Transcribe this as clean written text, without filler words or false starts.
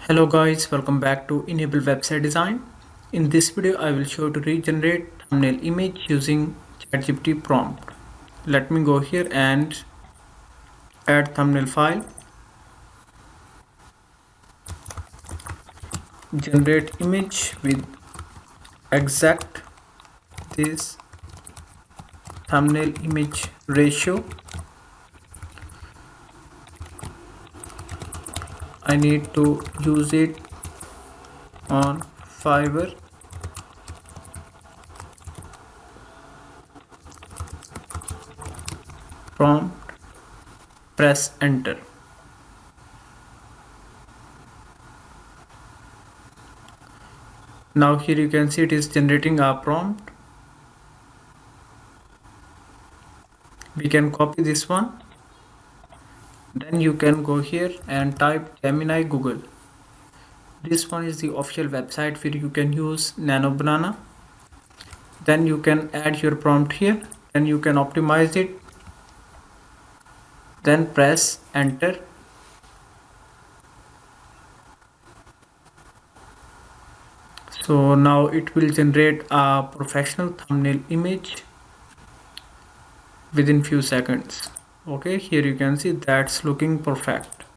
Hello guys, welcome back to Enable Website Design. In this video, I will show to regenerate thumbnail image using ChatGPT prompt. Let me go here and add thumbnail file, generate image with exact this thumbnail image ratio. I need to use it on Fiverr. Prompt, press enter. Now here you can see it is generating a prompt. We can copy this one. Then you can go here and type Gemini Google. This one is the official website where you can use Nano Banana. Then you can add your prompt here and you can optimize it. Then press enter. So now it will generate a professional thumbnail image within few seconds. Okay, here you can see that's looking perfect.